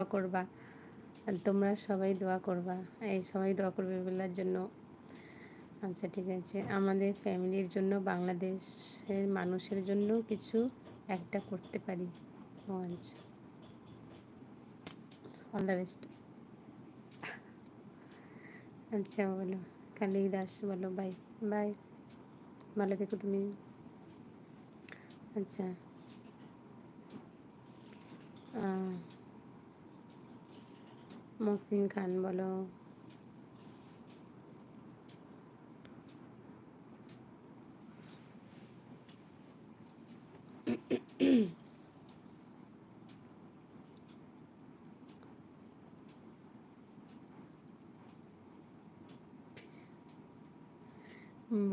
করবা, আর তোমরা সবাই দোয়া করবা, এই সবাই দোয়া করবে বেলার জন্য। আচ্ছা ঠিক আছে, আমাদের ফ্যামিলির জন্য, বাংলাদেশের মানুষের জন্য কিছু একটা করতে পারি। ও আচ্ছা, অল দ্য বেস্ট। আচ্ছা বলো, কালী দাস বলো, বাই বাই, ভালো থেকো তুমি। আচ্ছা মহসিন খান বলো,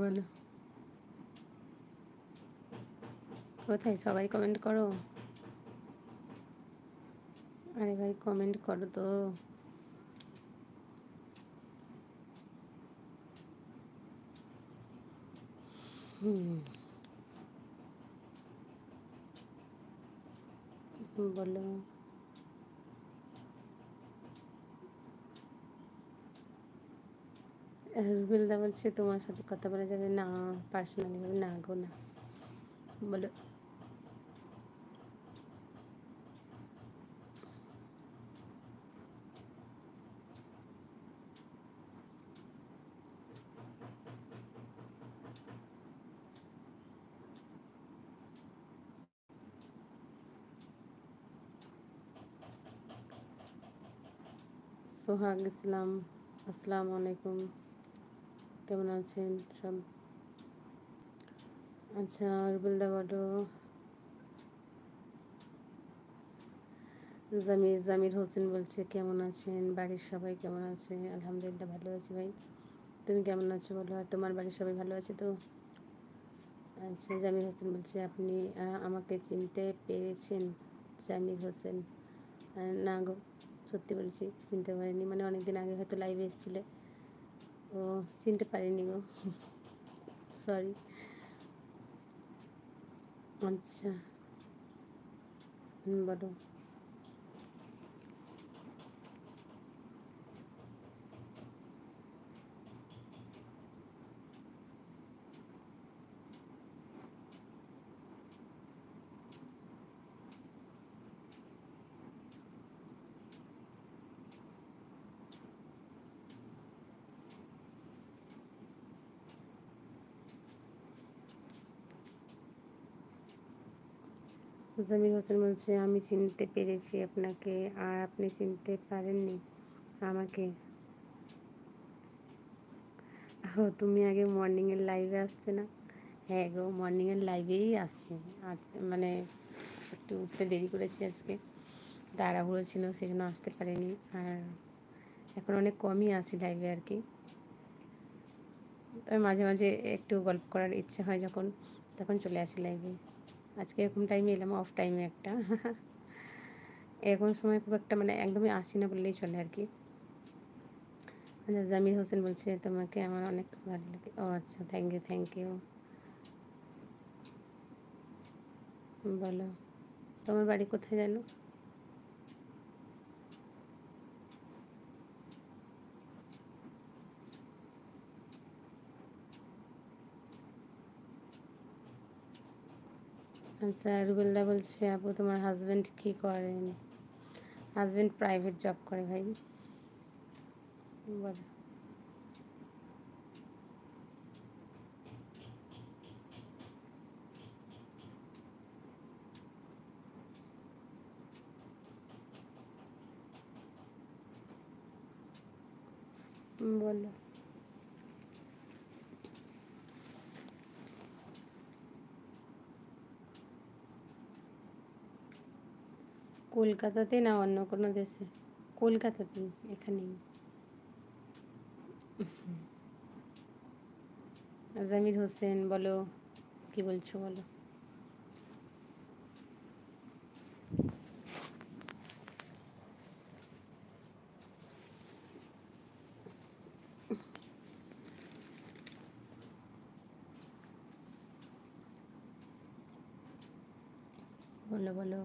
বলো কোথায় সবাই কমেন্ট করো। আরে ভাই কমেন্ট করো তো। বলো রুবেলদা বলছে তোমার সাথে কথা বলা যাবে না, পার্সোনালি ভাবে না গো না। বলো সোহাগ ইসলাম, আসসালামু আলাইকুম, কেমন আছেন সব? আচ্ছা রুবেলদা বলো। জামির হোসেন বলছে কেমন আছেন, বাড়ির সবাই কেমন আছে? আলহামদুলিল্লাহ ভালো আছি ভাই, তুমি কেমন আছো বলো, আর তোমার বাড়ির সবাই ভালো আছে তো? আচ্ছা জামির হোসেন বলছে আপনি আমাকে চিনতে পেরেছেন? জামির হোসেন, না গো, সত্যি বলছি চিনতে পারিনি, মানে অনেকদিন আগে হয়তো লাইভে এসেছিলে, ও চিনতে পারিনি গো, সরি। আচ্ছা বলো। জামির হোসেন বলছে আমি চিনতে পেরেছি আপনাকে, আর আপনি চিনতে পারেননি আমাকে। ও তুমি আগে মর্নিংয়ের লাইভে আসতে না? হ্যাঁ গো, মর্নিংয়ের লাইভেই আসছি, আজ মানে একটু উঠতে দেরি করেছি আজকে, তাড়াহুড়ো ছিল সেই জন্য আসতে পারিনি, আর এখন অনেক কমই আসি লাইভে আর কি। তবে মাঝে মাঝে একটু গল্প করার ইচ্ছে হয় যখন, তখন চলে আসি লাইভে। আজকে এরকম টাইমে এলাম, অফ টাইমে একটা এরকম সময় খুব একটা মানে একদমই আসি না বললেই চলে আর কি। আচ্ছা জামির হোসেন বলছে তোমাকে আমার অনেক ভালো লাগে। ও আচ্ছা, থ্যাংক ইউ থ্যাংক ইউ। বলো তোমার বাড়ি কোথায় জানো? আচ্ছা রুবেলদা বলছে আপু তোমার হাজব্যান্ড কী করেন? হাজব্যান্ড প্রাইভেট জব করে ভাই। বলো বলো। কলকাতাতে না অন্য কোনো দেশে? কলকাতাতে, এখানেই। জামির হোসেন বলো, কি বলছো বলো। বলো বলো